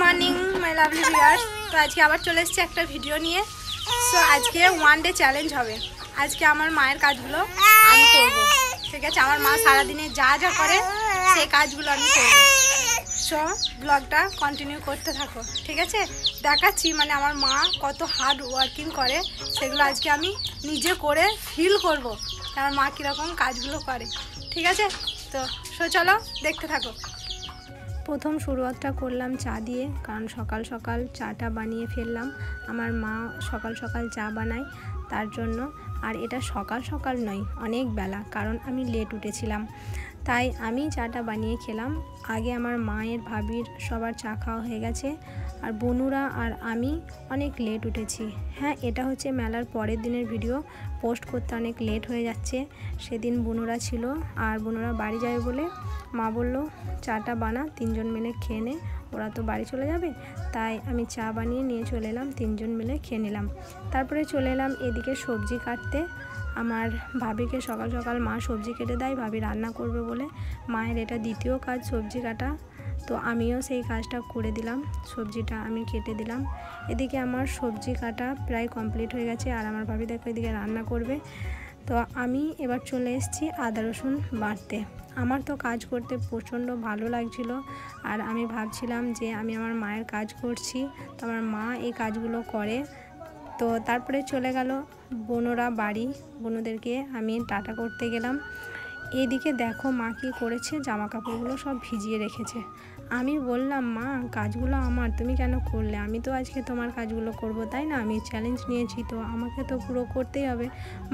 Morning my lovely viewers. তো আজকে আবার চলে এসেছি একটা ভিডিও নিয়ে। সো আজকে ওয়ান ডে চ্যালেঞ্জ হবে। আজকে আমার মায়ের কাজগুলো আমি করব, ঠিক আছে? আমার মা সারাদিনে যা যা করে সেই কাজগুলো আমি করব। সো ব্লগটা কন্টিনিউ করতে থাকো, ঠিক আছে? দেখাচ্ছি মানে আমার মা কত হার্ড ওয়ার্কিং করে, সেগুলো আজকে আমি নিজে করে ফিল করব আমার মা কীরকম কাজগুলো করে, ঠিক আছে? তো চলো দেখতে থাকো। প্রথম শুরুয়াতটা করলাম চা দিয়ে, কারণ সকাল সকাল চাটা বানিয়ে ফেললাম। আমার মা সকাল সকাল চা বানায়, তার জন্য। আর এটা সকাল সকাল নয়, অনেক বেলা, কারণ আমি লেট উঠেছিলাম, তাই আমি চাটা বানিয়ে খেলাম। আগে আমার মায়ের ভাবির সবার চা খাওয়া হয়ে গেছে, আর বনুরা আর আমি অনেক লেট উঠেছি। হ্যাঁ, এটা হচ্ছে মেলার পরের দিনের ভিডিও, পোস্ট করতে অনেক লেট হয়ে যাচ্ছে। সেদিন বনুরা ছিল, আর বনুরা বাড়ি যাবে বলে মা বলল চাটা বানা, তিনজন মিলে খেয়ে নে, ওরা তো বাড়ি চলে যাবে। তাই আমি চা বানিয়ে নিয়ে চলে এলাম, তিনজন মিলে খেয়ে নিলাম। তারপরে চলে এলাম এদিকে সবজি কাটতে। আমার ভাবিকে সকাল সকাল মা সবজি কেটে দেয়, ভাবি রান্না করবে বলে। মায়ের এটা দ্বিতীয় কাজ, সবজি কাটা। তো আমিও সেই কাজটা করে দিলাম, সবজিটা আমি কেটে দিলাম। এদিকে আমার সবজি কাটা প্রায় কমপ্লিট হয়ে গেছে, আর আমার ভাবি দেখো এদিকে রান্না করবে। তো আমি এবার চলে এসেছি আদা রসুন বাটতে। আমার তো কাজ করতে প্রচণ্ড ভালো লাগছিল, আর আমি ভাবছিলাম যে আমি আমার মায়ের কাজ করছি, তো আমার মা এই কাজগুলো করে। তো তারপরে চলে গেল বোনরা বাড়ি, বোনদেরকে আমি টাটা করতে গেলাম। এদিকে দেখো মা কী করেছে, জামা কাপড়গুলো সব ভিজিয়ে রেখেছে। আমি বললাম মা কাজগুলো আমার, তুমি কেন করলে? আমি তো আজকে তোমার কাজগুলো করব, তাই না? আমি চ্যালেঞ্জ নিয়েছি, তো আমাকে তো পুরো করতেই হবে।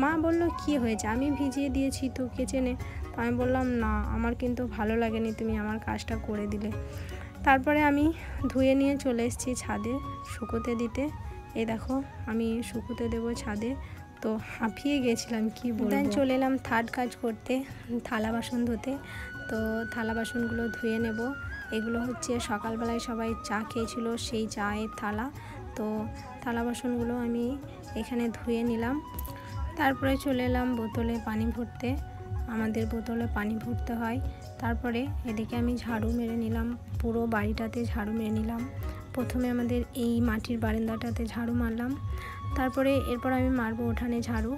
মা বলল কি হয়েছে, আমি ভিজিয়ে দিয়েছি, তো কেচে নে। তো আমি বললাম না, আমার কিন্তু ভালো লাগেনি তুমি আমার কাজটা করে দিলে। তারপরে আমি ধুয়ে নিয়ে চলে এসেছি ছাদে শুকোতে দিতে। এই দেখো আমি শুকোতে দেবো ছাদে, তো হাঁপিয়ে গেছিলাম কি বলবো। চলে এলাম থার্ড কাজ করতে, থালা বাসন ধুতে। তো থালা বাসনগুলো ধুয়ে নেব। এগুলো হচ্ছে সকালবেলায় সবাই চা খেয়েছিল, সেই চায়ের থালা। তো থালা বাসনগুলো আমি এখানে ধুয়ে নিলাম। তারপরে চলে এলাম বোতলে পানি ভরতে, আমাদের বোতলে পানি ভরতে হয়। তারপরে এদিকে আমি ঝাড়ু মেরে নিলাম, পুরো বাড়িটাতে ঝাড়ু মেরে নিলাম। প্রথমে আমাদের এই মাটির বারান্দাটাতে ঝাড়ু মারলাম, তারপরে এরপর আমি মারবো উঠানে ঝাড়ু।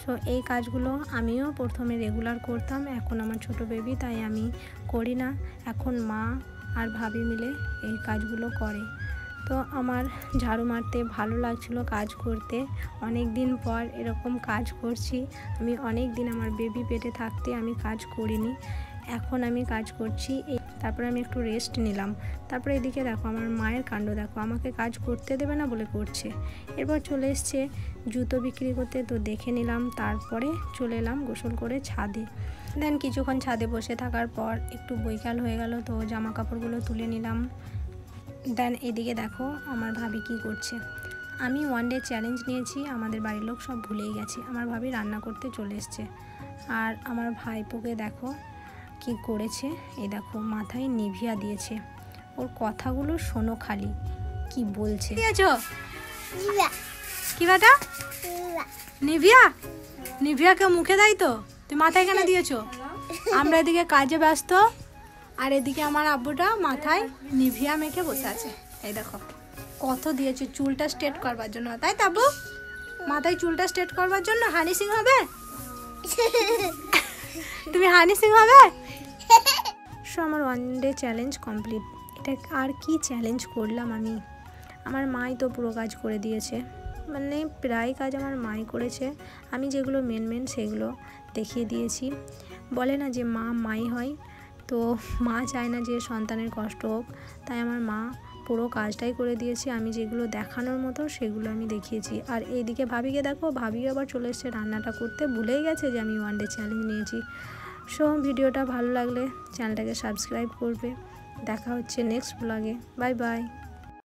সো এই কাজগুলো আমিও প্রথমে রেগুলার করতাম, এখন আমার ছোট বেবি, তাই আমি করি না। এখন মা আর ভাবি মিলে এই কাজগুলো করে। তো আমার ঝাড়ু মারতে ভালো লাগছিল, কাজ করতে। অনেক দিন পর এরকম কাজ করছি। আমি অনেক দিন আমার বেবি পেটে থাকতে আমি কাজ করিনি, এখন আমি কাজ করছি। তারপরে আমি একটু রেস্ট নিলাম। তারপরে এদিকে দেখো আমার মায়ের কাণ্ড দেখো, আমাকে কাজ করতে দেবে না বলে করছে। এরপর চলে এসছে জুতো বিক্রি করতে, তো দেখে নিলাম। তারপরে চলে এলাম গোসল করে ছাদে। দেন কিছুক্ষণ ছাদে বসে থাকার পর একটু বৈকাল হয়ে গেল, তো জামা কাপড়গুলো তুলে নিলাম। দেন এদিকে দেখো আমার ভাবি কি করছে। আমি ওয়ান ডে চ্যালেঞ্জ নিয়েছি, আমাদের বাড়ির লোক সব ভুলেই গেছে। আমার ভাবি রান্না করতে চলে এসছে, আর আমার ভাইপোকে দেখো কি করেছে। এই দেখো মাথায় নিভিয়া দিয়েছে। ওর কথাগুলো শোনো খালি কি বলছে। কি বাটা? নিভিয়া? নিভিয়াকে মুখে দেয় তো, তুই মাথায় কেন দিয়েছো? আমরা এদিকে কাজে ব্যস্ত, আর এদিকে আমার আব্বুটা মাথায় নিভিয়া মেখে বসে আছে। এই দেখো কত দিয়েছে চুলটা স্ট্রেট করবার জন্য, তাই তো আব্বু? মাথায় চুলটা স্ট্রেট করবার জন্য হানি সিং হবে? তুমি হানি সিং হবে? সো আমার ওয়ান ডে চ্যালেঞ্জ কমপ্লিট। এটা আর কি চ্যালেঞ্জ করলাম আমি? আমার মাই তো পুরো কাজ করে দিয়েছে, মানে প্রায় কাজ আমার মাই করেছে। আমি যেগুলো মেন সেগুলো দেখিয়ে দিয়েছি। বলে না যে মা মাই হয়, তো মা চায় না যে সন্তানের কষ্ট হোক, তাই আমার মা পুরো কাজটাই করে দিয়েছে। আমি যেগুলো দেখানোর মতো সেগুলো আমি দেখিয়েছি। আর এইদিকে ভাবিকে দেখো, ভাবি আবার চলে এসছে রান্নাটা করতে, ভুলেই গেছে যে আমি ওয়ান ডে চ্যালেঞ্জ নিয়েছি। সো ভিডিওটা ভালো লাগলে চ্যানেলটাকে সাবস্ক্রাইব করবে। দেখা হচ্ছে নেক্সট ব্লগে। Bye bye.